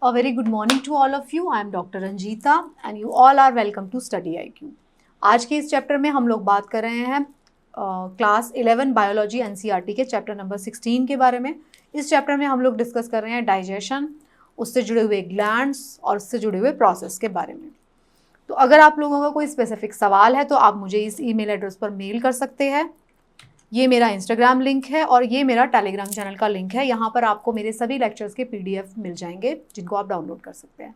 A very good morning to all of you. I am Dr. Ranjita and you all are welcome to Study IQ. आज के इस chapter में हम लोग बात कर रहे हैं क्लास 11 बायोलॉजी एनसीईआरटी के चैप्टर नंबर 16 के बारे में। इस चैप्टर में हम लोग डिस्कस कर रहे हैं डाइजेशन, उससे जुड़े हुए ग्लैंड्स और उससे जुड़े हुए प्रोसेस के बारे में। तो अगर आप लोगों का कोई स्पेसिफिक सवाल है तो आप मुझे इस ईमेल एड्रेस पर मेल कर सकते हैं। ये मेरा इंस्टाग्राम लिंक है और ये मेरा टेलीग्राम चैनल का लिंक है। यहाँ पर आपको मेरे सभी लेक्चर्स के PDF मिल जाएंगे जिनको आप डाउनलोड कर सकते हैं।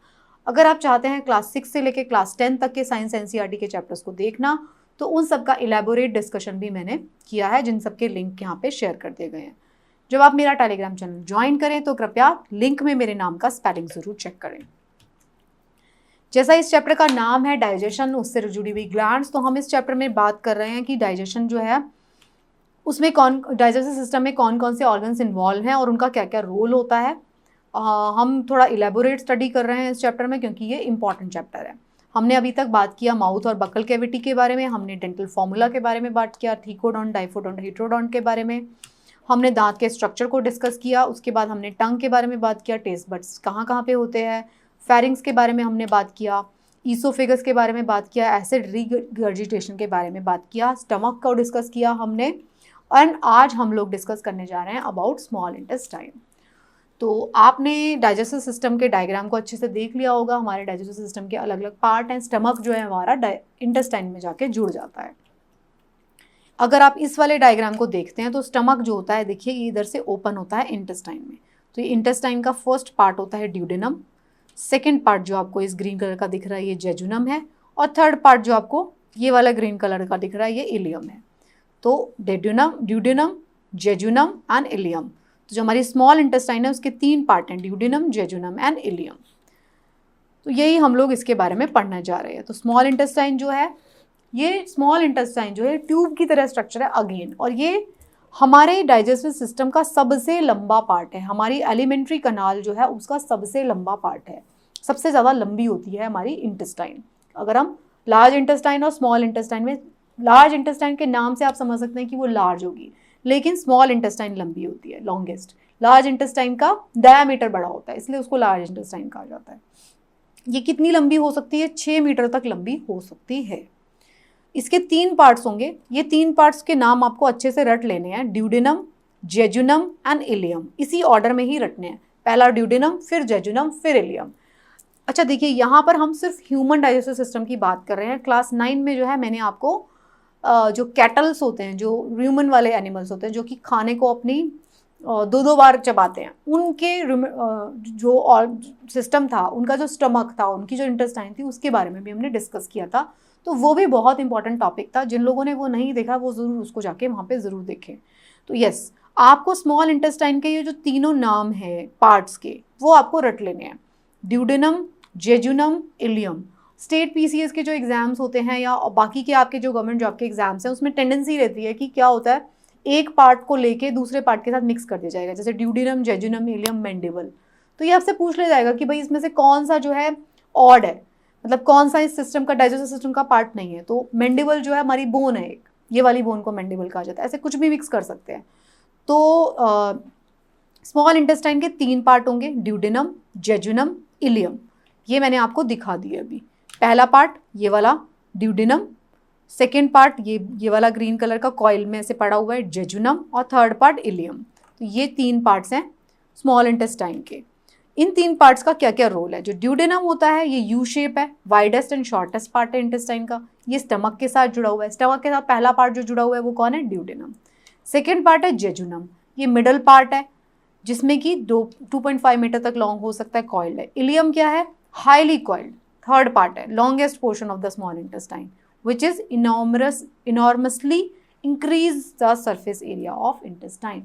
अगर आप चाहते हैं क्लास 6 से लेकर क्लास 10 तक के साइंस एनसीईआरटी के चैप्टर्स को देखना तो उन सब का इलेबोरेट डिस्कशन भी मैंने किया है, जिन सब के लिंक यहाँ पे शेयर कर दिए गए हैं। जब आप मेरा टेलीग्राम चैनल ज्वाइन करें तो कृपया लिंक में मेरे नाम का स्पेलिंग ज़रूर चेक करें। जैसा इस चैप्टर का नाम है डाइजेशन, उससे जुड़ी हुई ग्लैंड्स, तो हम इस चैप्टर में बात कर रहे हैं कि डाइजेशन जो है उसमें डाइजेस्टिव सिस्टम में कौन कौन से ऑर्गन्स इन्वॉल्व हैं और उनका क्या क्या रोल होता है। हम थोड़ा इलेबोरेट स्टडी कर रहे हैं इस चैप्टर में क्योंकि ये इंपॉर्टेंट चैप्टर है। हमने अभी तक बात किया माउथ और बकल कैविटी के बारे में, हमने डेंटल फॉर्मूला के बारे में बात किया, थीकोडोंट, डाइफोडोंट, हेटेरोडोंट के बारे में, हमने दांत के स्ट्रक्चर को डिस्कस किया। उसके बाद हमने टंग के बारे में बात किया, टेस्ट बड्स कहाँ कहाँ पे होते हैं, फेरिंग्स के बारे में हमने बात किया, ईसोफेगस के बारे में बात किया, एसिड रिगर्जिटेशन के बारे में बात किया, स्टमक को डिस्कस किया हमने। एंड आज हम लोग डिस्कस करने जा रहे हैं अबाउट स्मॉल इंटेस्टाइन। तो आपने डाइजेस्टिव सिस्टम के डायग्राम को अच्छे से देख लिया होगा। हमारे डाइजेस्टिव सिस्टम के अलग अलग पार्ट हैं। स्टमक जो है हमारा इंटेस्टाइन में जाके जुड़ जाता है। अगर आप इस वाले डायग्राम को देखते हैं तो स्टमक जो होता है, देखिए ये इधर से ओपन होता है इंटेस्टाइन में। तो ये इंटेस्टाइन का फर्स्ट पार्ट होता है ड्यूडेनम, सेकेंड पार्ट जो आपको इस ग्रीन कलर का दिख रहा है ये जेजुनम है, और थर्ड पार्ट जो आपको ये वाला ग्रीन कलर का दिख रहा है ये इलियम है। तो ड्यूडेनम, जेजुनम एंड इलियम। तो जो हमारी स्मॉल इंटेस्टाइन है उसके 3 पार्ट हैं, ड्यूडेनम, जेजुनम एंड इलियम। तो यही हम लोग इसके बारे में पढ़ने जा रहे हैं। तो स्मॉल इंटेस्टाइन जो है, ये स्मॉल इंटेस्टाइन जो है ट्यूब की तरह स्ट्रक्चर है अगेन, और ये हमारे डाइजेस्टिव सिस्टम का सबसे लंबा पार्ट है। हमारी एलिमेंट्री कनाल जो है उसका सबसे लंबा पार्ट है, सबसे ज़्यादा लंबी होती है हमारी इंटेस्टाइन। अगर हम लार्ज इंटेस्टाइन और स्मॉल इंटेस्टाइन में, लार्ज इंटेस्टाइन के नाम से आप समझ सकते हैं कि वो लार्ज होगी, लेकिन स्मॉल इंटेस्टाइन लंबी होती है, लॉन्गेस्ट। लार्ज इंटेस्टाइन का डायामीटर बड़ा होता है इसलिए उसको लार्ज इंटेस्टाइन कहा जाता है। ये कितनी लंबी हो सकती है? 6 मीटर तक लंबी हो सकती है। इसके 3 पार्ट्स होंगे। ये 3 पार्ट्स के नाम आपको अच्छे से रट लेने हैं, ड्यूडेनम, जेजुनम एंड इलियम। इसी ऑर्डर में ही रटने हैं, पहला ड्यूडेनम, फिर जेजुनम, फिर इलियम। अच्छा देखिए, यहाँ पर हम सिर्फ ह्यूमन डाइजेस्टिव सिस्टम की बात कर रहे हैं। क्लास 9 में जो है मैंने आपको जो कैटल्स होते हैं, जो ह्यूमन वाले एनिमल्स होते हैं जो कि खाने को अपनी 2-2 बार चबाते हैं, उनके जो और सिस्टम था, उनका जो स्टमक था, उनकी जो इंटेस्टाइन थी, उसके बारे में भी हमने डिस्कस किया था। तो वो भी बहुत इंपॉर्टेंट टॉपिक था। जिन लोगों ने वो नहीं देखा वो ज़रूर उसको जाके वहाँ पे ज़रूर देखें। तो यस, आपको स्मॉल इंटेस्टाइन के ये जो तीनों नाम है पार्ट्स के, वो आपको रट लेने हैं, duodenum, jejunum, ileum. State PCS के जो एग्जाम्स होते हैं या बाकी के आपके जो गवर्नमेंट जॉब के एग्जाम्स हैं, उसमें टेंडेंसी रहती है कि क्या होता है, एक पार्ट को लेके दूसरे पार्ट के साथ मिक्स कर दिया जाएगा, जैसे ड्यूडेनम, जेजुनम, इलियम, मैंडिबल। तो ये आपसे पूछ लिया जाएगा कि भाई इसमें से कौन सा जो है ऑड है, मतलब कौन सा इस सिस्टम का, डाइजेस्टिव सिस्टम का पार्ट नहीं है। तो मैंडिबल जो है हमारी बोन है एक, ये वाली बोन को मैंडिबल कहा जाता है। ऐसे कुछ भी मिक्स कर सकते हैं। तो स्मॉल इंटेस्टाइन के 3 पार्ट होंगे, ड्यूडेनम, जेजुनम, इलियम। ये मैंने आपको दिखा दिया अभी। पहला पार्ट ये वाला ड्यूडेनम, सेकेंड पार्ट ये वाला ग्रीन कलर का कॉइल में ऐसे पड़ा हुआ है जेजुनम, और थर्ड पार्ट इलियम। तो ये 3 पार्ट्स हैं स्मॉल इंटेस्टाइन के। इन 3 पार्ट्स का क्या क्या रोल है? जो ड्यूडेनम होता है ये यू शेप है, वाइडेस्ट एंड शॉर्टेस्ट पार्ट है इंटेस्टाइन का। ये स्टमक के साथ जुड़ा हुआ है। स्टमक के साथ पहला पार्ट जो जुड़ा हुआ है वो कौन है? ड्यूडेनम। सेकेंड पार्ट है जेजुनम, ये मिडल पार्ट है जिसमें कि 2.5 मीटर तक लॉन्ग हो सकता है, कॉइल्ड है। इलियम क्या है? हाईली कॉइल्ड, थर्ड पार्ट है, longest portion of the small intestine, which is enormously increase the surface area of intestine.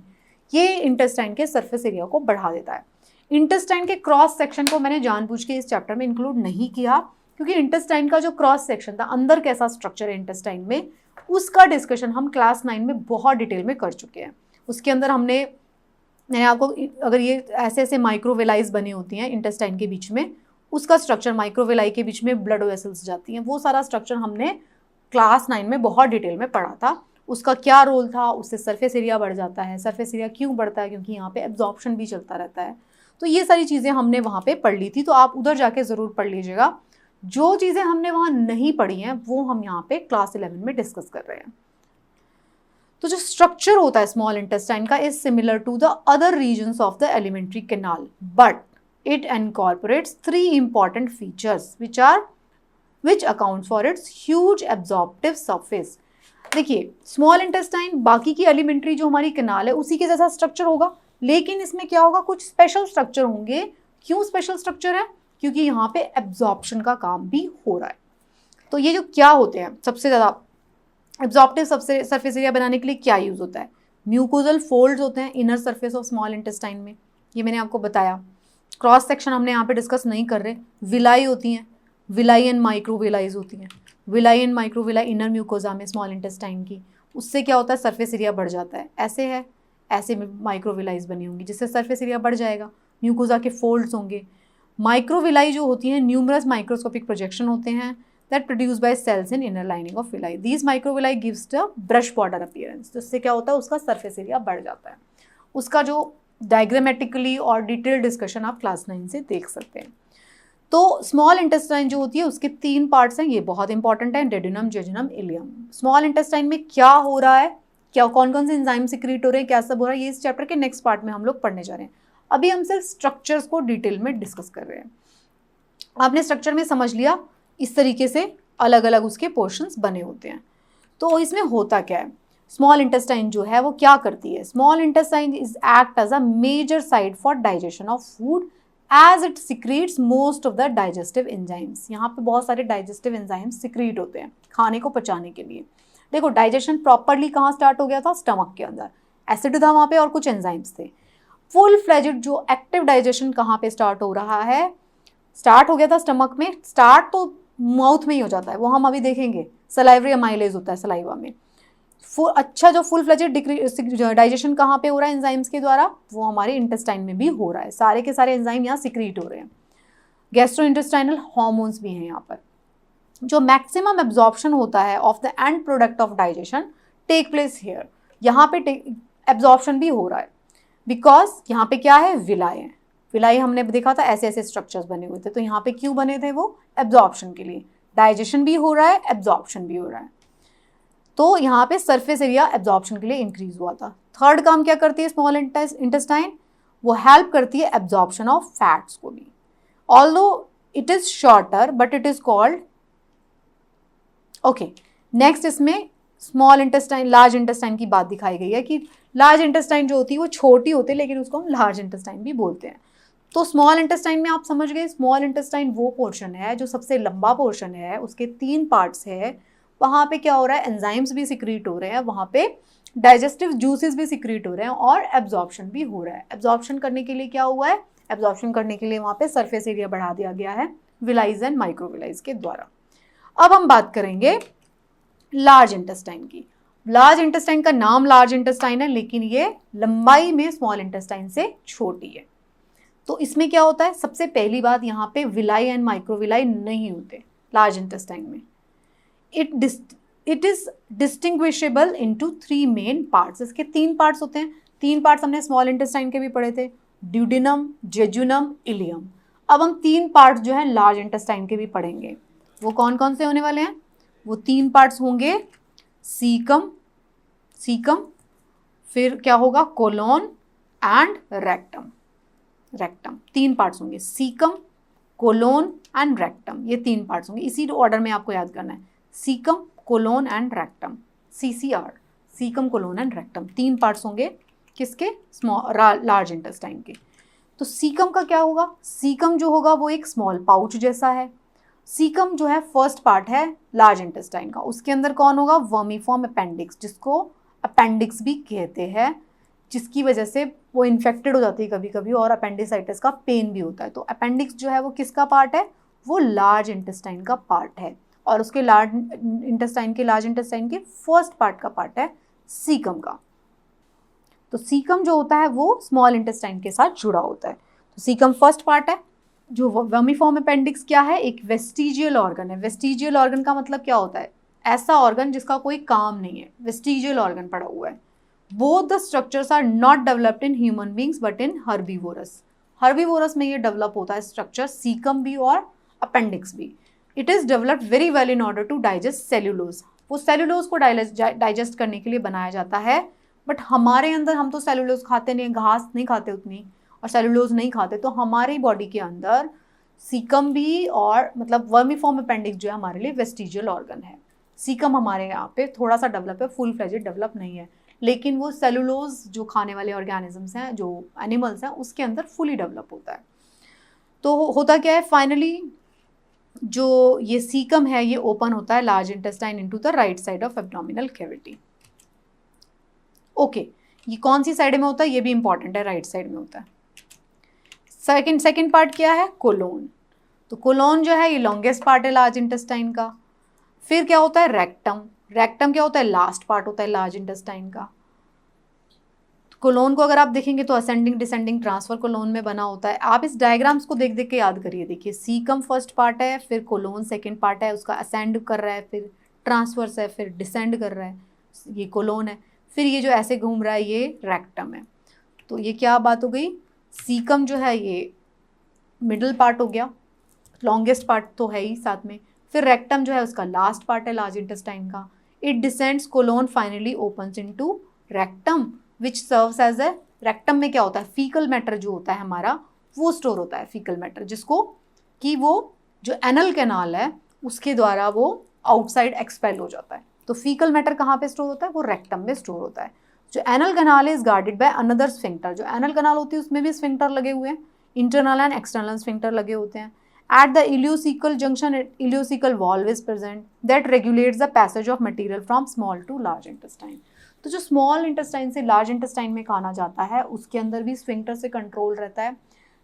ये इंटेस्टाइन के सरफेस एरिया को बढ़ा देता है। इंटेस्टाइन के क्रॉस सेक्शन को मैंने जानबूझ के इस चैप्टर में इंक्लूड नहीं किया क्योंकि इंटेस्टाइन का जो क्रॉस सेक्शन था, अंदर कैसा स्ट्रक्चर है इंटेस्टाइन में, उसका डिस्कशन हम क्लास 9 में बहुत डिटेल में कर चुके हैं। उसके अंदर मैंने आपको, अगर ये ऐसे ऐसे माइक्रोवेलाइज बनी होती हैं इंटेस्टाइन के बीच में, उसका स्ट्रक्चर, माइक्रोवेलाई के बीच में ब्लड वेसल्स जाती हैं, वो सारा स्ट्रक्चर हमने क्लास 9 में बहुत डिटेल में पढ़ा था। उसका क्या रोल था, उससे सरफेस एरिया बढ़ जाता है। सरफेस एरिया क्यों बढ़ता है? क्योंकि यहाँ पे एब्जॉर्प्शन भी चलता रहता है। तो ये सारी चीज़ें हमने वहाँ पे पढ़ ली थी, तो आप उधर जाके ज़रूर पढ़ लीजिएगा। जो चीज़ें हमने वहाँ नहीं पढ़ी हैं वो हम यहाँ पे क्लास 11 में डिस्कस कर रहे हैं। तो जो स्ट्रक्चर होता है स्मॉल इंटेस्टाइन का is similar to the other regions of the alimentary canal, but it incorporates 3 important features which accounts for its huge absorptive surface। देखिए स्मॉल इंटेस्टाइन बाकी की एलिमेंट्री जो हमारी कैनाल है उसी के जैसा स्ट्रक्चर होगा, लेकिन इसमें क्या होगा, कुछ स्पेशल स्ट्रक्चर होंगे। क्यों स्पेशल स्ट्रक्चर है? क्योंकि यहाँ पे एब्जॉर्प्शन का काम भी हो रहा है। तो ये जो क्या होते हैं, सबसे ज़्यादा एब्जॉर्प्टिव सरफेस एरिया बनाने के लिए क्या यूज़ होता है? म्यूकोजल फोल्ड्स होते हैं inner surface of small intestine में, ये मैंने आपको बताया। क्रॉस सेक्शन हमने यहाँ पे डिस्कस नहीं कर रहे। विलाई होती हैं, विलाई एंड माइक्रोविलाइज होती हैं। Villi and microvilli inner mucosa में स्मॉल इंटेस्टाइन की, उससे क्या होता है, सरफेस एरिया बढ़ जाता है। ऐसे है, ऐसे में माइक्रोविलाइज बनी होंगी जिससे सरफेस एरिया बढ़ जाएगा। म्यूकोजा के फोल्ड्स होंगे। माइक्रोविलाई जो होती हैं न्यूमरस माइक्रोस्कोपिक प्रोजेक्शन होते हैं that produced by cells in inner lining of villi. These microvilli gives the brush border appearance. तो इससे क्या होता है, उसका सरफेस एरिया बढ़ जाता है। उसका जो डायग्रामेटिकली और डिटेल डिस्कशन आप क्लास 9 से देख सकते हैं। तो स्मॉल इंटेस्टाइन जो होती है उसके 3 पार्ट्स हैं, ये बहुत इंपॉर्टेंट है, डेड्यूनम, जेजुनम, इलियम। स्मॉल इंटेस्टाइन में क्या हो रहा है, क्या कौन कौन से एंजाइम सिक्रीट हो रहे हैं, क्या सब हो रहा है, ये इस चैप्टर के नेक्स्ट पार्ट में हम लोग पढ़ने जा रहे हैं। अभी हम सिर्फ स्ट्रक्चर्स को डिटेल में डिस्कस कर रहे हैं। आपने स्ट्रक्चर में समझ लिया, इस तरीके से अलग अलग उसके पोर्शंस बने होते हैं। तो इसमें होता क्या है, स्मॉल इंटेस्टाइन जो है वो क्या करती है? Small intestine is act as a major site for digestion of food as it secretes most of the digestive enzymes. यहाँ पे बहुत सारे डाइजेस्टिव एंजाइम्स सिक्रीट होते हैं खाने को पचाने के लिए। देखो डाइजेशन प्रॉपरली कहाँ स्टार्ट हो गया था, स्टमक के अंदर एसिड था वहाँ पे और कुछ एंजाइम्स थे। फुल फ्लेजेड जो एक्टिव डाइजेशन कहाँ पे स्टार्ट हो रहा है, स्टार्ट हो गया था स्टमक में। स्टार्ट तो माउथ में ही हो जाता है, वो हम अभी देखेंगे। सलाइवरी अमाइलेज होता है सलाइवा में। अच्छा जो फुल फ्लेजेड डाइजेशन कहाँ पे हो रहा है एंजाइम्स के द्वारा, वो हमारे इंटेस्टाइन में भी हो रहा है। सारे के सारे एंजाइम यहाँ सिक्रीट हो रहे हैं। गैस्ट्रोइंटेस्टाइनल हार्मोन्स भी हैं यहाँ पर। जो मैक्सिमम एब्जॉर्प्शन होता है of the end product of digestion take place here. यहाँ पे एब्जॉर्प्शन भी हो रहा है बिकॉज यहाँ पे क्या है, विलाई है। विलाई हमने देखा था ऐसे ऐसे स्ट्रक्चर्स बने हुए थे, तो यहाँ पे क्यों बने थे, वो एब्जॉर्प्शन के लिए। डाइजेशन भी हो रहा है, एब्जॉर्प्शन भी हो रहा है, तो यहाँ पे सरफेस एरिया एब्जॉर्प्शन के लिए इंक्रीज हुआ था। थर्ड काम क्या करती है स्मॉल इंटेस्टाइन, वो हेल्प करती है एब्जॉर्प्शन ऑफ फैट्स को भी। Although it is shorter but it is called okay. Next इसमें स्मॉल इंटेस्टाइन लार्ज इंटेस्टाइन की बात दिखाई गई है कि लार्ज इंटेस्टाइन जो होती है वो छोटी होती है, लेकिन उसको हम लार्ज इंटेस्टाइन भी बोलते हैं। तो स्मॉल इंटेस्टाइन में आप समझ गए, स्मॉल इंटेस्टाइन वो पोर्शन है जो सबसे लंबा पोर्शन है, उसके 3 पार्ट्स है। वहाँ पे क्या हो रहा है, एंजाइम्स भी सिक्रीट हो रहे हैं, वहाँ पे डाइजेस्टिव जूसेस भी सिक्रीट हो रहे हैं और एब्जॉर्प्शन भी हो रहा है। एब्जॉर्प्शन करने के लिए क्या हुआ है, एब्जॉर्प्शन करने के लिए वहाँ पे सरफेस एरिया बढ़ा दिया गया है विलाइज एंड माइक्रोविलाइज के द्वारा। अब हम बात करेंगे लार्ज इंटेस्टाइन की। लार्ज इंटेस्टाइन का नाम लार्ज इंटेस्टाइन है, लेकिन ये लंबाई में स्मॉल इंटेस्टाइन से छोटी है। तो इसमें क्या होता है, सबसे पहली बात यहाँ पे विलाई एंड माइक्रोविलाई नहीं होते लार्ज इंटेस्टाइन में। It is distinguishable into 3 main parts. इसके 3 पार्ट्स होते हैं। 3 पार्ट्स हमने स्मॉल इंटेस्टाइन के भी पढ़े थे, ड्यूडेनम, जेजुनम, इलियम। अब हम 3 पार्ट्स जो है लार्ज इंटेस्टाइन के भी पढ़ेंगे। वो कौन कौन से होने वाले हैं, वो 3 पार्ट्स होंगे सीकम, फिर क्या होगा कोलोन एंड रेक्टम। 3 पार्ट्स होंगे, सीकम, कोलोन एंड रेक्टम, ये 3 पार्ट्स होंगे। इसी ऑर्डर में आपको याद करना है, caecum, colon and rectum, CCR, caecum, colon and rectum. 3 parts होंगे किसके, लार्ज इंटेस्टाइन के। तो सीकम का क्या होगा, सीकम जो होगा वो एक स्मॉल पाउच जैसा है। सीकम जो है फर्स्ट पार्ट है लार्ज इंटेस्टाइन का। उसके अंदर कौन होगा, वर्मीफॉर्म अपेंडिक्स, जिसको अपेंडिक्स भी कहते हैं, जिसकी वजह से वो इन्फेक्टेड हो जाती है कभी कभी और अपेंडिसाइटिस का पेन भी होता है। तो अपेंडिक्स जो है वो किसका पार्ट है, वो लार्ज इंटेस्टाइन का पार्ट है। और उसके लार्ज इंटेस्टाइन के फर्स्ट पार्ट का पार्ट है सीकम का। तो सीकम जो होता है वो स्मॉल इंटेस्टाइन के साथ जुड़ा होता है। तो सीकम फर्स्ट पार्ट है। जो वर्मीफॉर्म अपेंडिक्स क्या है, एक वेस्टिजियल ऑर्गन है। वेस्टिजियल ऑर्गन का मतलब क्या होता है, ऐसा ऑर्गन जिसका कोई काम नहीं है, वेस्टिजियल ऑर्गन पड़ा हुआ है। Both the structures are not developed in human beings but in herbivorous. Herbivorous में ये डेवलप होता है स्ट्रक्चर, सीकम भी और अपेंडिक्स भी। It is developed very well in order to digest cellulose. वो सेल्यूलोज को डाइजेस्ट करने के लिए बनाया जाता है, बट हमारे अंदर हम तो सेल्यूलोज खाते नहीं, घास नहीं खाते उतनी और सेल्यूलोज नहीं खाते, तो हमारी बॉडी के अंदर सीकम भी और मतलब वर्मीफॉर्म अपेंडिक्स जो है हमारे लिए वेस्टिजियल ऑर्गन है। सीकम हमारे यहाँ पे थोड़ा सा डेवलप है, फुल फ्लेजेड डेवलप नहीं है, लेकिन वो सेलुलोज जो खाने वाले ऑर्गेनिजम्स हैं, जो एनिमल्स हैं, उसके अंदर फुली डेवलप होता है। तो होता क्या है फाइनली, जो ये सीकम है ये ओपन होता है large intestine into the right side of abdominal cavity. Okay, ये कौन सी साइड में होता है ये भी इंपॉर्टेंट है, राइट साइड में होता है। सेकंड पार्ट क्या है, कोलोन। तो कोलोन जो है ये लॉन्गेस्ट पार्ट है लार्ज इंटेस्टाइन का। फिर क्या होता है, रेक्टम। रेक्टम क्या होता है, लास्ट पार्ट होता है लार्ज इंटेस्टाइन का। कोलोन को अगर आप देखेंगे तो असेंडिंग डिसेंडिंग ट्रांसफर कोलोन में बना होता है। आप इस डायग्राम्स को देख देख के याद करिए। देखिए सीकम फर्स्ट पार्ट है, फिर कोलोन सेकंड पार्ट है, उसका असेंड कर रहा है, फिर ट्रांसवर्स है, फिर डिसेंड कर रहा है, ये कोलोन है। फिर ये जो ऐसे घूम रहा है ये रेक्टम है। तो ये क्या बात हो गई, सीकम जो है ये मिडल पार्ट हो गया, लॉन्गेस्ट पार्ट तो है ही साथ में। फिर रेक्टम जो है उसका लास्ट पार्ट है लार्ज इंटेस्टाइन का। It descends, colon finally opens into rectum which serves as a, rectum में क्या होता है, फीकल मैटर जो होता है हमारा वो स्टोर होता है, फीकल मैटर, जिसको कि वो जो एनल कैनाल है उसके द्वारा वो आउटसाइड एक्सपेल हो जाता है। तो फीकल मैटर कहाँ पे स्टोर होता है, वो रेक्टम में स्टोर होता है। जो anal canal is guarded by another sphincter. जो एनल कैनाल होती है उसमें भी स्फिंक्टर लगे हुए हैं, इंटरनल एंड एक्सटर्नल स्फिंक्टर लगे होते हैं। At the ileocecal junction, ileocecal valve is present that regulates the passage of material from small to large intestine. तो जो स्मॉल इंटेस्टाइन से लार्ज इंटेस्टाइन में खाना जाता है उसके अंदर भी स्फिंक्टर से कंट्रोल रहता है।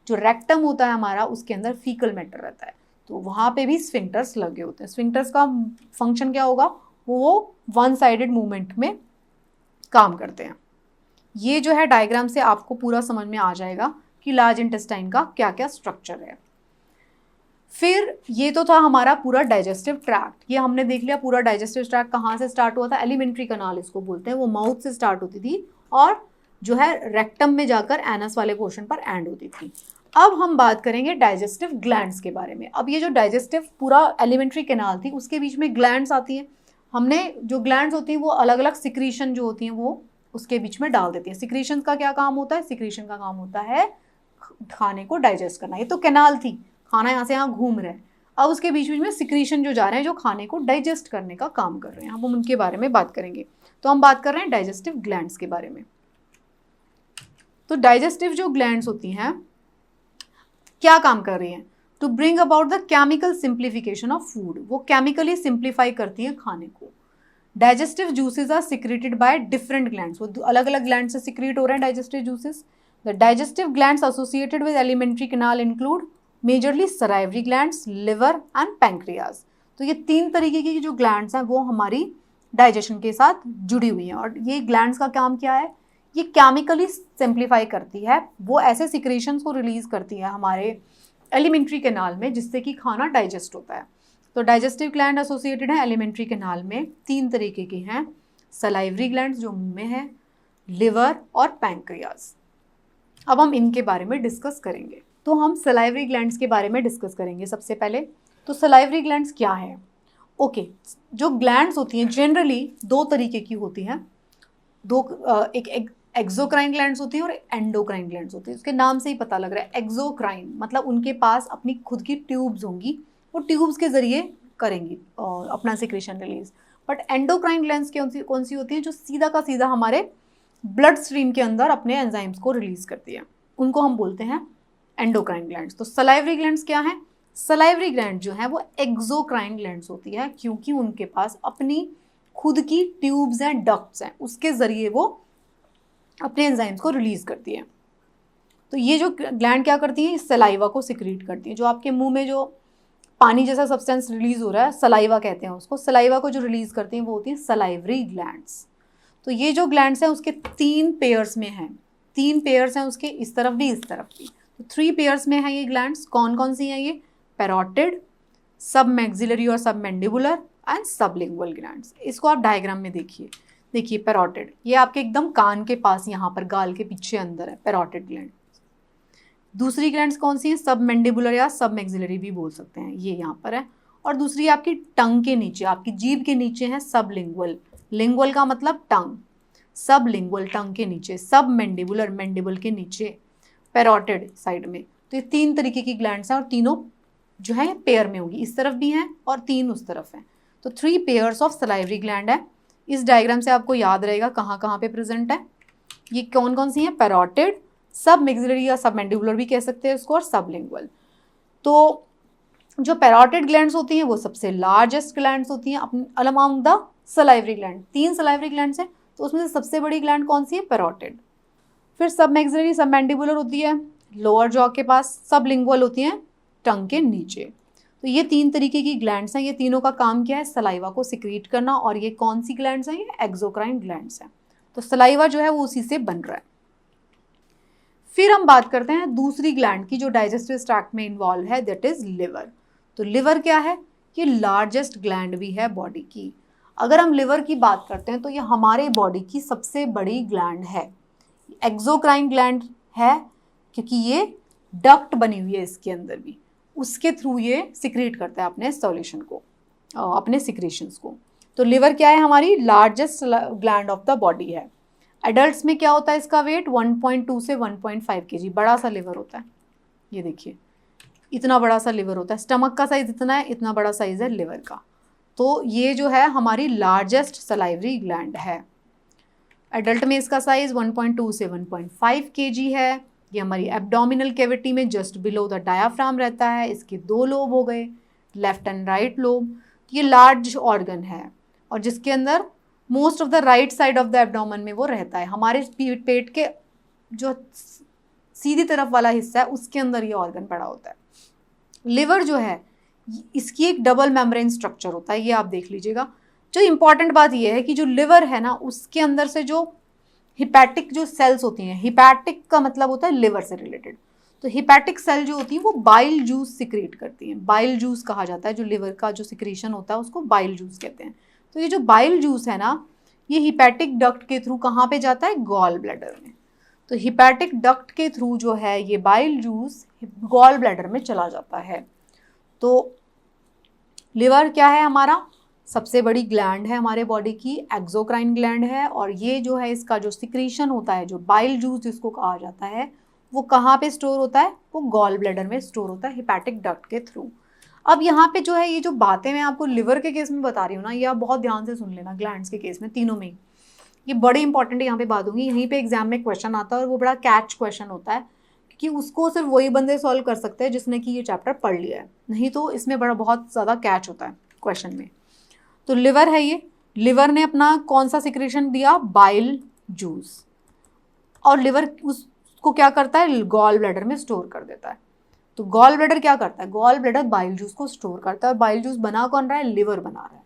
जो रेक्टम होता है हमारा उसके अंदर फीकल मैटर रहता है, तो वहाँ पे भी स्फिंक्टर्स लगे होते हैं। स्फिंक्टर्स का फंक्शन क्या होगा, वो वन साइडेड मूवमेंट में काम करते हैं। ये जो है डायग्राम से आपको पूरा समझ में आ जाएगा कि लार्ज इंटेस्टाइन का क्या क्या स्ट्रक्चर है। फिर ये तो था हमारा पूरा डाइजेस्टिव ट्रैक्ट, ये हमने देख लिया पूरा डाइजेस्टिव ट्रैक्ट कहाँ से स्टार्ट हुआ था, एलिमेंट्री कनाल इसको बोलते हैं, वो माउथ से स्टार्ट होती थी और जो है रेक्टम में जाकर एनस वाले पोर्शन पर एंड होती थी। अब हम बात करेंगे डाइजेस्टिव ग्लैंड्स के बारे में। अब ये जो डाइजेस्टिव पूरा एलिमेंट्री कनाल थी उसके बीच में ग्लैंड्स आती हैं। हमने जो ग्लैंड्स होती हैं वो अलग अलग सिक्रीशन जो होती हैं वो उसके बीच में डाल देती हैं। सिक्रीशन का क्या काम होता है, सिक्रीशन का काम होता है खाने को डाइजेस्ट करना। ये तो कैनाल थी, खाना यहाँ से यहाँ घूम रहा है, अब उसके बीच बीच में सिक्रीशन जो जा रहे हैं जो खाने को डाइजेस्ट करने का काम कर रहे हैं, हम उनके बारे में बात करेंगे। तो हम बात कर रहे हैं डाइजेस्टिव ग्लैंड्स के बारे में। तो डाइजेस्टिव जो ग्लैंड्स होती हैं क्या काम कर रही हैं, to bring about the chemical simplification of food. वो केमिकली सिंप्लीफाई करती हैं खाने को। Digestive juices are secreted by different glands, वो अलग अलग ग्लैंड से सिक्रेट हो रहे हैं digestive juices. The digestive glands associated with alimentary canal include majorly salivary glands, liver and pancreas. तो ये तीन तरीके की जो ग्लैंड्स हैं वो हमारी डाइजेशन के साथ जुड़ी हुई हैं। और ये ग्लैंड्स का काम क्या है, ये केमिकली सिंप्लीफाई करती है, वो ऐसे सिक्रेशंस को रिलीज करती है हमारे एलिमेंट्री कैनाल में जिससे कि खाना डाइजेस्ट होता है। तो डाइजेस्टिव ग्लैंड एसोसिएटेड है एलिमेंट्री कैनाल में, तीन तरीके के हैं, सलाइवरी ग्लैंड्स जो मुंह में है, लिवर और पैंक्रियाज। अब हम इनके बारे में डिस्कस करेंगे। तो हम सलाइवरी ग्लैंड्स के बारे में डिस्कस करेंगे सबसे पहले। तो सलाइवरी ग्लैंड्स क्या है, ओके। जो ग्लैंड्स होती हैं जनरली दो तरीके की होती हैं, एक एक्सोक्राइन ग्लैंड्स होती हैं और एंडोक्राइन ग्लैंड्स होती हैं। उसके नाम से ही पता लग रहा है, एक्सोक्राइन मतलब उनके पास अपनी खुद की ट्यूब्स होंगी, वो ट्यूब्स के जरिए करेंगी और अपना secretion release. But endocrine glands कौन सी होती हैं, जो सीधा का सीधा हमारे ब्लड स्ट्रीम के अंदर अपने एंजाइम्स को रिलीज करती है, उनको हम बोलते हैं एंडोक्राइन ग्लैंड्स। तो सलाइवरी ग्लैंड्स क्या है, सलाइवरी ग्लैंड जो है वो एक्सोक्राइन ग्लैंड्स होती है क्योंकि उनके पास अपनी खुद की ट्यूब्स हैं, डक्ट्स हैं, उसके जरिए वो अपने एंजाइम्स को रिलीज करती है। तो ये जो ग्लैंड क्या करती है, सलाइवा को सिक्रीट करती है। जो आपके मुंह में जो पानी जैसा सब्सटेंस रिलीज हो रहा है, सलाइवा कहते हैं उसको, सलाइवा को जो रिलीज करती हैं वो होती हैं सलाइवरी ग्लैंड्स। तो ये जो ग्लैंड्स हैं उसके तीन पेयर्स में हैं, तीन पेयर्स हैं उसके, इस तरफ भी इस तरफ भी। तो 3 पेयर्स में है ये ग्लैंड्स। कौन कौन सी हैं ये, पैरोटिड, सब मैक्सिलरी और सब मैंडिबुलर एंड सबलिंगुअल ग्लैंड्स। इसको आप डायग्राम में देखिए, देखिए पैरोटिड ये आपके एकदम कान के पास यहाँ पर गाल के पीछे अंदर है पैरोटिड ग्लैंड। दूसरी ग्लैंड्स कौन सी हैं, सब मैंडिबुलर या सब मैक्सिलरी भी बोल सकते हैं, ये यहाँ पर है। और दूसरी आपकी टंग के नीचे, आपकी जीभ के नीचे है सब लिंगुअल, लिंगुअल का मतलब टंग, सब लिंगुअल टंग के नीचे, सब मैंडिबुलर मैंडिबल के नीचे, पैरोटिड साइड में। तो ये 3 तरीके की ग्लैंड्स हैं और तीनों जो है पेयर में होगी, इस तरफ भी हैं और 3 उस तरफ हैं। तो 3 पेयर्स ऑफ सलाइवरी ग्लैंड है। इस डायग्राम से आपको याद रहेगा कहाँ कहाँ पे प्रेजेंट है, ये कौन कौन सी हैं, पैरोटिड, सब मैक्सिलरी या सब मैंडिबुलर भी कह सकते हैं उसको, और सब लिंगुअल। तो जो पैरोटिड ग्लैंड्स होती हैं वो सबसे लार्जेस्ट ग्लैंड्स होती हैं among the salivary gland. 3 salivary glands हैं, तो उसमें से सबसे बड़ी ग्लैंड कौन सी है, पैरोटिड। फिर सब मैक्सिलरी सब मैंडिबुलर होती है लोअर जॉ के पास, सब लिंगुअल होती हैं टंग के नीचे। तो ये 3 तरीके की ग्लैंड्स हैं, ये तीनों का काम क्या है, सलाइवा को सिक्रीट करना। और ये कौन सी ग्लैंड्स हैं, ये एक्सोक्राइन ग्लैंड्स हैं। तो सलाइवा जो है वो उसी से बन रहा है। फिर हम बात करते हैं दूसरी ग्लैंड की जो डाइजेस्टिव ट्रैक्ट में इन्वॉल्व है, दैट इज लिवर। तो लिवर क्या है, ये लार्जेस्ट ग्लैंड भी है बॉडी की। अगर हम लिवर की बात करते हैं तो ये हमारे बॉडी की सबसे बड़ी ग्लैंड है, एक्सोक्राइन ग्लैंड है, क्योंकि ये डक्ट बनी हुई है इसके अंदर भी, उसके थ्रू ये सिक्रीट करता है अपने सॉल्यूशन को, अपने सिक्रेशंस को। तो लिवर क्या है, हमारी largest gland of the body है। एडल्ट्स में क्या होता है इसका वेट 1.2 से 1.5 kg, बड़ा सा लिवर होता है, ये देखिए इतना बड़ा सा लिवर होता है, स्टमक का साइज इतना है, इतना बड़ा साइज है लिवर का। तो ये जो है हमारी लार्जेस्ट सलाइवरी ग्लैंड है। एडल्ट में इसका साइज 1.2 से 1.5 kg है। ये हमारी एब्डोमिनल कैविटी में जस्ट बिलो द डायाफ्राम रहता है। इसके 2 लोब हो गए, लेफ्ट एंड राइट लोब। ये लार्ज ऑर्गन है और जिसके अंदर most of the right side of the abdomen में वो रहता है। हमारे पेट के जो सीधी तरफ वाला हिस्सा है उसके अंदर ये ऑर्गन पड़ा होता है। लिवर जो है इसकी एक डबल मेम्ब्रेन स्ट्रक्चर होता है, ये आप देख लीजिएगा। जो इंपॉर्टेंट बात ये है कि जो लिवर है ना उसके अंदर से जो हिपैटिक जो सेल्स होती हैं, हिपैटिक का मतलब होता है लिवर से रिलेटेड, तो हिपैटिक सेल जो होती है वो बाइल जूस सिक्रीट करती हैं। बाइल जूस कहा जाता है, जो लिवर का जो सिक्रीशन होता है उसको बाइल जूस कहते हैं। तो ये जो बाइल जूस है ना ये हिपैटिक डक्ट के थ्रू कहाँ पे जाता है, गॉल ब्लैडर में। तो हिपैटिक डक्ट के थ्रू जो है ये बाइल जूस गॉल ब्लैडर में चला जाता है। तो लिवर क्या है, हमारा सबसे बड़ी ग्लैंड है हमारे बॉडी की, एक्सोक्राइन ग्लैंड है। और ये जो है इसका जो सिक्रीशन होता है, जो बाइल जूस जिसको कहा जाता है, वो कहाँ पे स्टोर होता है, वो गॉल ब्लैडर में स्टोर होता है हिपैटिक डक्ट के थ्रू। अब यहाँ पे जो है ये जो बातें मैं आपको लिवर के केस में बता रही हूँ ना, ये आप बहुत ध्यान से सुन लेना। ग्लैंड्स के केस में तीनों में ये बड़ी इंपॉर्टेंट है, यहाँ पे बात होगी। यहीं पे एग्जाम में क्वेश्चन आता है और वो बड़ा कैच क्वेश्चन होता है, क्योंकि उसको सिर्फ वही बंदे सॉल्व कर सकते हैं जिसने कि ये चैप्टर पढ़ लिया है, नहीं तो इसमें बड़ा बहुत ज़्यादा कैच होता है क्वेश्चन में। तो लिवर है ये, लिवर ने अपना कौन सा सिक्रेशन दिया, बाइल जूस, और लिवर उसको क्या करता है, गॉल ब्लैडर में स्टोर कर देता है। तो गॉल ब्लैडर क्या करता है, गॉल ब्लैडर बाइल जूस को स्टोर करता है, और बाइल जूस बना कौन रहा है, लिवर बना रहा है।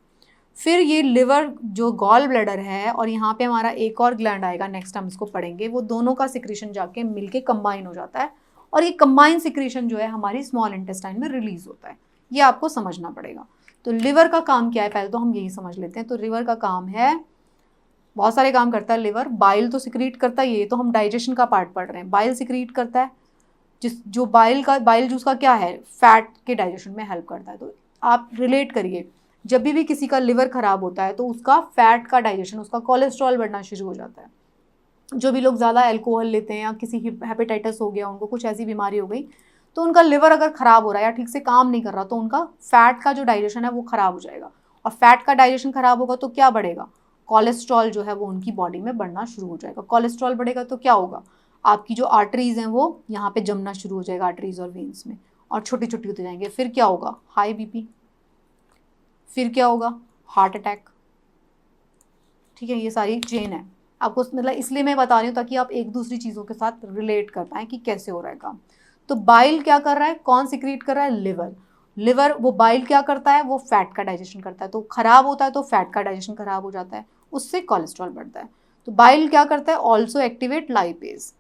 फिर ये लिवर जो गॉल ब्लैडर है, और यहाँ पे हमारा एक और ग्लैंड आएगा, नेक्स्ट हम इसको पढ़ेंगे, वो दोनों का सिक्रेशन जाके मिलके कंबाइन हो जाता है, और ये कंबाइन सिक्रेशन जो है हमारी स्मॉल इंटेस्टाइन में रिलीज होता है। ये आपको समझना पड़ेगा। तो लिवर का काम क्या है, पहले तो हम यही समझ लेते हैं। तो लिवर का काम है, बहुत सारे काम करता है लिवर। बाइल तो सिक्रीट करता है, ये तो हम डाइजेशन का पार्ट पढ़ रहे हैं। बाइल सिक्रीट करता है, जो बाइल जूस का क्या है, फैट के डाइजेशन में हेल्प करता है। तो आप रिलेट करिए, जब भी किसी का लिवर खराब होता है तो उसका फैट का डाइजेशन, उसका कोलेस्ट्रॉल बढ़ना शुरू हो जाता है। जो भी लोग ज़्यादा अल्कोहल लेते हैं या किसी हेपेटाइटिस हो गया, उनको कुछ ऐसी बीमारी हो गई, तो उनका लिवर अगर ख़राब हो रहा है या ठीक से काम नहीं कर रहा, तो उनका फैट का जो डाइजेशन है वो ख़राब हो जाएगा। और फैट का डाइजेशन ख़राब होगा तो क्या बढ़ेगा, कोलेस्ट्रॉल जो है वो उनकी बॉडी में बढ़ना शुरू हो जाएगा। कोलेस्ट्रॉल बढ़ेगा तो क्या होगा, आपकी जो आर्टरीज़ हैं वो यहाँ पे जमना शुरू हो जाएगा, आर्टरीज और वेन्स में, और छोटी छोटी होते जाएंगे। फिर क्या होगा, हाई बीपी, फिर क्या होगा, हार्ट अटैक। ठीक है, ये सारी चेन है आपको, मतलब इसलिए मैं बता रही हूँ ताकि आप एक दूसरी चीज़ों के साथ रिलेट कर पाएँ कि कैसे हो रहा है काम। तो बाइल क्या कर रहा है, कौन सिक्रीट कर रहा है, लिवर वो बाइल क्या करता है, वो फैट का डाइजेशन करता है। तो खराब होता है तो फैट का डाइजेशन खराब हो जाता है, उससे कोलेस्ट्रॉल बढ़ता है। तो बाइल क्या करता है, also activate lipase.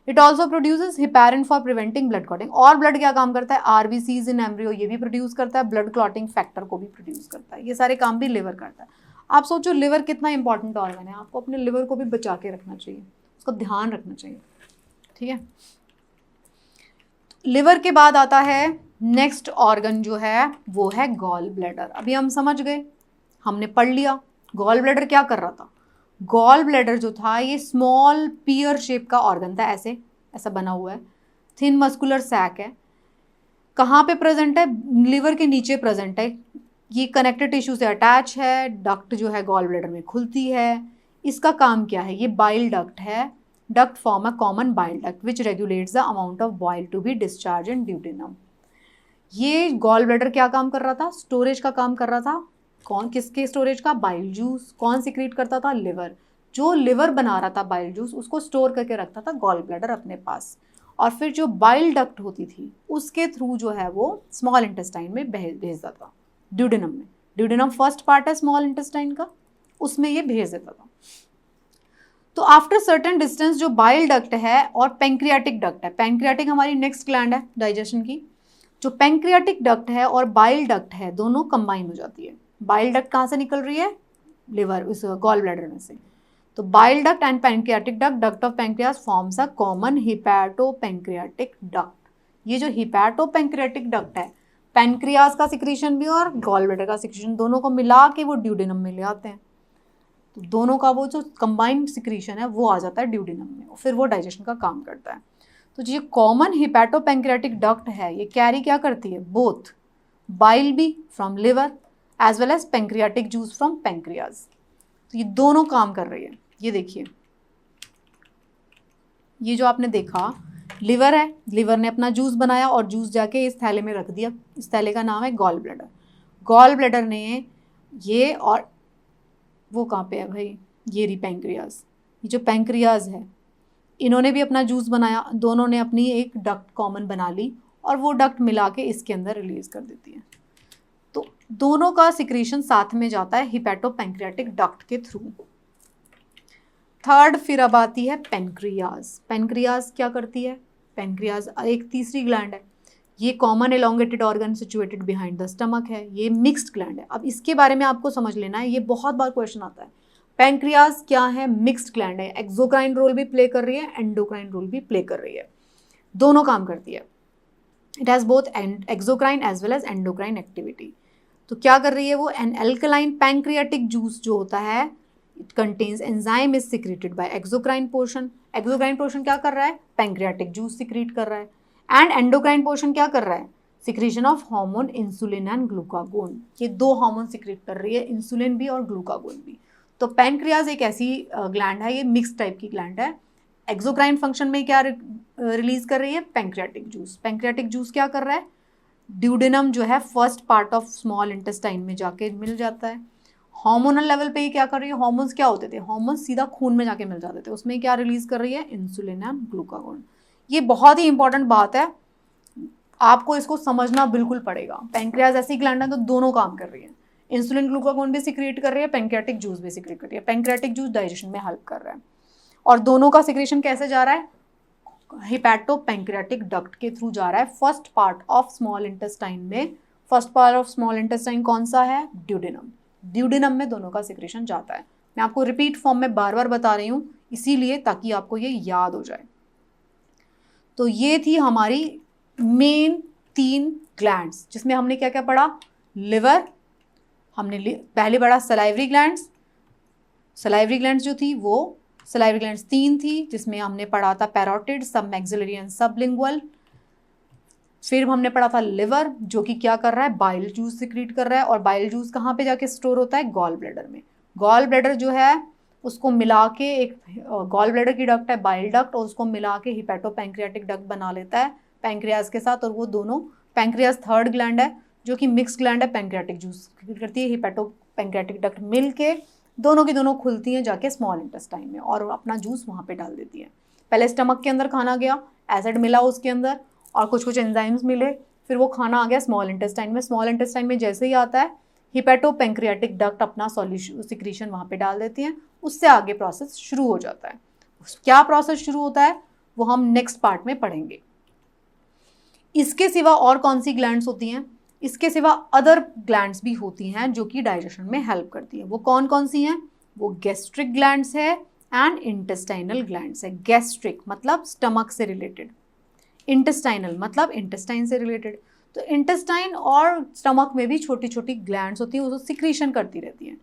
It also produces heparin for preventing blood clotting. और ब्लड क्या काम करता है, आरबीसीज इन एम्ब्रियो ये भी प्रोड्यूस करता है, ब्लड क्लॉटिंग फैक्टर को भी प्रोड्यूस करता है। ये सारे काम भी लिवर करता है। आप सोचो लिवर कितना इंपॉर्टेंट ऑर्गन है, आपको अपने लिवर को भी बचा के रखना चाहिए, उसका ध्यान रखना चाहिए। ठीक है, लिवर के बाद आता है नेक्स्ट ऑर्गन जो है वो है गॉल ब्लैडर। अभी हम समझ गए, हमने पढ़ लिया गॉल ब्लैडर क्या कर रहा था। गॉल ब्लैडर जो था ये स्मॉल पियर शेप का ऑर्गन था, ऐसे ऐसा बना हुआ है, थिन मस्कुलर सैक है। कहाँ पे प्रेजेंट है? लिवर के नीचे प्रेजेंट है। ये कनेक्टिव टिश्यू से अटैच है, डक्ट जो है गॉल ब्लैडर में खुलती है। इसका काम क्या है? ये बाइल डक्ट है। Duct form a common bile duct which regulates the amount of bile to be discharge in duodenum. ये गॉल ब्लैडर क्या काम कर रहा था? स्टोरेज का काम कर रहा था। कौन किसके स्टोरेज का? Bile juice. कौन सिक्रीट करता था? लिवर। जो लिवर बना रहा था बाइल जूस उसको स्टोर करके रखता था गॉल ब्लैडर अपने पास, और फिर जो बाइल डक्ट होती थी उसके थ्रू जो है वो स्मॉल इंटेस्टाइन में भेजता था, ड्यूडेनम में। ड्यूडेनम फर्स्ट पार्ट है स्मॉल इंटेस्टाइन का, उसमें ये भेज देता था। तो आफ्टर सर्टेन डिस्टेंस जो बाइल डक्ट है और पेंक्रियाटिक डक्ट है, पेंक्रियाटिक हमारी नेक्स्ट ग्लैंड है डाइजेशन की, जो पेंक्रियाटिक डक्ट है और बाइल डक्ट है दोनों कंबाइन हो जाती है। बाइल डक्ट कहाँ से निकल रही है? लिवर, उस गॉल ब्लैडर में से। तो bile duct and pancreatic duct, duct of pancreas forms a common hepato pancreatic duct. ये जो हिपैटो पेंक्रियाटिक डक्ट है, पेंक्रियास का सिक्रीशन भी और गॉल ब्लैडर का सिक्रीशन दोनों को मिला के वो ड्यूडेनम में ले आते हैं। तो दोनों का वो जो कंबाइंड सिक्रीशन है वो आ जाता है ड्यूडेनम में, और फिर वो डाइजेशन का काम करता है। तो जो कॉमन हिपैटो पेंक्रियाटिक डक्ट है ये कैरी क्या करती है? बोथ बाइल भी from liver as well as pancreatic juice from pancreas. तो ये दोनों काम कर रही है। ये देखिए, ये जो आपने देखा लिवर है, लिवर ने अपना जूस बनाया और जूस जाके इस थैले में रख दिया। इस थैले का नाम है गॉल ब्लैडर। गॉल ब्लैडर ने ये, और वो कहाँ पे है भाई? ये रही पेंक्रियाज। ये जो पेंक्रियाज है इन्होंने भी अपना जूस बनाया, दोनों ने अपनी एक डक्ट कॉमन बना ली और वो डक्ट मिला के इसके अंदर रिलीज कर देती है। तो दोनों का सिक्रीशन साथ में जाता है हिपैटो पेंक्रियाटिक डक्ट के थ्रू। थर्ड फिर अब आती है पेनक्रियाज। पेनक्रियाज क्या करती है? पेनक्रियाज एक तीसरी ग्लैंड है। ये common elongated organ situated behind the stomach है। ये मिक्स्ड ग्लैंड है। अब इसके बारे में आपको समझ लेना है, ये बहुत बार क्वेश्चन आता है। पेनक्रियाज क्या है? मिक्स्ड ग्लैंड है। एक्सोक्राइन रोल भी प्ले कर रही है, एंडोक्राइन रोल भी प्ले कर रही है, दोनों काम करती है। It has both exocrine as well as endocrine activity. तो क्या कर रही है वो? एन एल्कलाइन पैंक्रियाटिक जूस जो होता है, it contains enzyme is secreted by exocrine portion. Exocrine portion क्या कर रहा है? पैंक्रियाटिक जूस सिक्रीट कर रहा है। एंड एंडोक्राइन पोर्शन क्या कर रहा है? Secretion of hormone insulin and glucagon. ये दो हार्मोन सिक्रीट कर रही है, इंसुलिन भी और ग्लूकागोन भी। तो पैंक्रियाज एक ऐसी ग्लैंड है, ये मिक्स टाइप की ग्लैंड है। एक्सोक्राइन फंक्शन में क्या रिलीज कर रही है? Pancreatic juice. पैंक्रियाटिक जूस क्या कर रहा है? ड्यूडेनम जो है first part of small intestine में जाके मिल जाता है। हार्मोनल लेवल पे ये क्या कर रही है? हार्मोन्स क्या होते थे? हार्मोन्स सीधा खून में जाके मिल जाते थे। उसमें क्या रिलीज कर रही है? Insulin and glucagon. ये बहुत ही इंपॉर्टेंट बात है, आपको इसको समझना बिल्कुल पड़ेगा। पैंक्रियाज ऐसी ग्लैंड है तो दोनों काम कर रही है, इंसुलिन ग्लूकागोन भी सिक्रिएट कर रही है, पैंक्रियाटिक जूस भी सिक्रिएट कर रही है। पैंक्रियाटिक जूस डाइजेशन में हेल्प कर रहा है, और दोनों का सिक्रेशन कैसे जा रहा है? हिपैटो पैंक्रियाटिक डक्ट के थ्रू जा रहा है first part of small intestine में। First part of small intestine कौन सा है? ड्यूडेनम। ड्यूडेनम में दोनों का सिक्रेशन जाता है। मैं आपको रिपीट फॉर्म में बार बार बता रही हूँ इसीलिए, ताकि आपको ये याद हो जाए। तो ये थी हमारी मेन 3 ग्लैंड्स, जिसमें हमने क्या क्या पढ़ा? लिवर, हमने पहले पढ़ा सलाइवरी ग्लैंड्स। सलाइवरी ग्लैंड्स जो थी वो सलाइवरी ग्लैंड्स 3 थी, जिसमें हमने पढ़ा था पैरोटिड, सब मैक्सिलरी एंड सबलिंगुअल। फिर हमने पढ़ा था लिवर, जो कि क्या कर रहा है? बाइल जूस सिक्रीट कर रहा है, और बाइल जूस कहाँ पे जाके स्टोर होता है? गॉल ब्लैडर में। गॉल ब्लैडर जो है उसको मिला के एक गॉल ब्लैडर की डक्ट है बाइल डक्ट, और उसको मिला के हिपैटो पैंक्रियाटिक डक्ट बना लेता है पैंक्रियाज के साथ। और वो दोनों, पैंक्रियाज थर्ड ग्लैंड है जो कि मिक्स ग्लैंड है, पैंक्रियाटिक जूस करती है, हिपैटो पैंक्रियाटिक डक्ट मिल के दोनों की दोनों खुलती हैं जाके स्मॉल इंटेस्टाइन में, और अपना जूस वहाँ पे डाल देती है। पहले स्टमक के अंदर खाना गया, एसिड मिला उसके अंदर और कुछ कुछ एंजाइम्स मिले, फिर वो खाना आ गया स्मॉल इंटेस्टाइन में। स्मॉल इंटेस्टाइन में जैसे ही आता है हिपैटो पैंक्रियाटिक डक्ट अपना सॉल्यूशन सिक्रीशन वहाँ पे डाल देती हैं, उससे आगे प्रोसेस शुरू हो जाता है। क्या प्रोसेस शुरू होता है वो हम नेक्स्ट पार्ट में पढ़ेंगे। इसके सिवा और कौन सी ग्लैंड्स होती हैं? इसके सिवा अदर ग्लैंड्स भी होती हैं जो कि डाइजेशन में हेल्प करती हैं। वो कौन कौन सी हैं? वो गैस्ट्रिक ग्लैंड्स है एंड इंटेस्टाइनल ग्लैंड्स है। गैस्ट्रिक मतलब स्टमक से रिलेटेड, इंटेस्टाइनल मतलब इंटेस्टाइन से रिलेटेड। तो इंटेस्टाइन और स्टमक में भी छोटी छोटी ग्लैंड्स होती हैं, वो सिक्रीशन करती रहती हैं।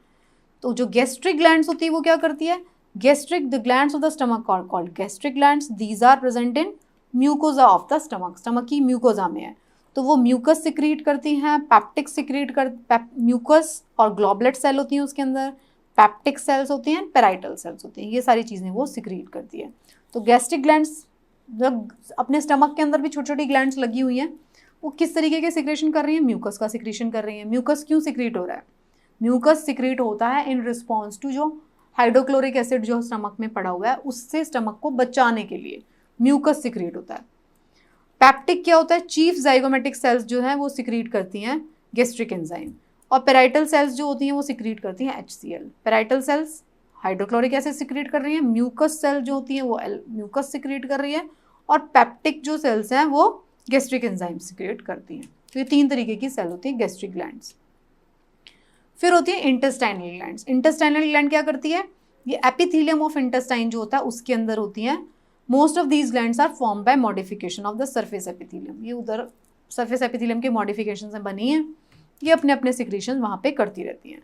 तो जो गैस्ट्रिक ग्लैंड्स होती है वो क्या करती है, the glands of the stomach are called gastric glands, these are present in mucosa of the stomach, stomach की म्यूकोजा में है। तो वो म्यूकस सिक्रीट करती हैं, पैप्टिक सिक्रीट म्यूकस और ग्लोबुलेट सेल होती हैं उसके अंदर, पैप्टिक सेल्स होती हैं, पेराइटल सेल्स होती हैं, ये सारी चीज़ें वो सिक्रीट करती है। तो गैस्ट्रिक ग्लैंड्स अपने स्टमक के अंदर भी छोटी छोटी ग्लैंड्स लगी हुई हैं, वो किस तरीके के सिक्रेशन कर रही हैं, म्यूकस का सिक्रेशन कर रही हैं। म्यूकस क्यों सिक्रीट हो रहा है, म्यूकस सिक्रीट होता है इन रिस्पॉन्स टू जो हाइड्रोक्लोरिक एसिड जो स्टमक में पड़ा हुआ है उससे स्टमक को बचाने के लिए म्यूकस सिक्रीट होता है। पैप्टिक क्या होता है, चीफ जाइगोमेटिक सेल्स जो है वो सिक्रीट करती हैं गैस्ट्रिक एंजाइम, और पेराइटल सेल्स जो होती हैं वो सिक्रीट करती हैं HCl। Parietal cells hydrochloric acid secrete कर रही हैं, म्यूकस सेल जो होती हैं वो म्यूकस सिक्रीट कर रही है, और पैप्टिक जो सेल्स हैं वो गैस्ट्रिक एंजाइम सिक्रीट करती हैं। तो ये 3 तरीके की सेल होती है गैस्ट्रिक ग्लैंड्स। फिर होती है इंटेस्टाइनल ग्लैंड्स। इंटेस्टाइनल ग्लैंड क्या करती है, ये एपिथेलियम ऑफ इंटेस्टाइन जो होता है उसके अंदर होती हैं। Most of these glands are form by modification of the surface epithelium, ये उधर सरफेस एपिथेलियम के मॉडिफिकेशन से बनी है, ये अपने अपने सिक्रीशन वहाँ पे करती रहती हैं।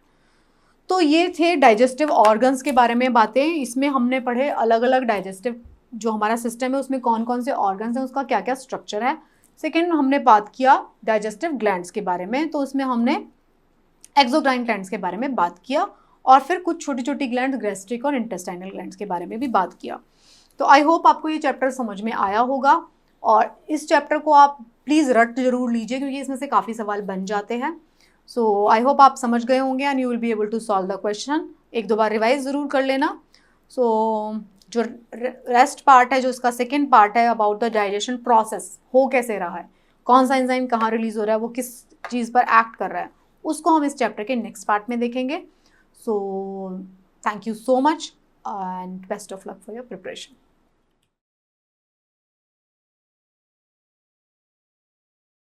तो ये थे डाइजेस्टिव ऑर्गन्स के बारे में बातें। इसमें हमने पढ़े अलग अलग डाइजेस्टिव जो हमारा सिस्टम है उसमें कौन कौन से ऑर्गन्स हैं, उसका क्या क्या स्ट्रक्चर है। सेकेंड हमने बात किया डाइजेस्टिव ग्लैंड्स के बारे में, तो उसमें हमने एक्सोक्राइन ग्लैंड्स के बारे में बात किया, और फिर कुछ छोटी छोटी ग्लैंड्स गैस्ट्रिक और इंटेस्टाइनल ग्लैंड्स के बारे में भी बात किया। तो आई होप आपको ये चैप्टर समझ में आया होगा, और इस चैप्टर को आप प्लीज़ रट जरूर लीजिए क्योंकि इसमें से काफ़ी सवाल बन जाते हैं। सो आई होप आप समझ गए होंगे and you will be able to solve the question. एक दो बार रिवाइज ज़रूर कर लेना। सो जो रेस्ट पार्ट है, जो इसका सेकेंड पार्ट है अबाउट द डाइजेशन प्रोसेस, हो कैसे रहा है, कौन सा एंजाइम कहाँ रिलीज हो रहा है, वो किस चीज़ पर एक्ट कर रहा है, उसको हम इस चैप्टर के नेक्स्ट पार्ट में देखेंगे। So thank you so much and best of luck for your preparation.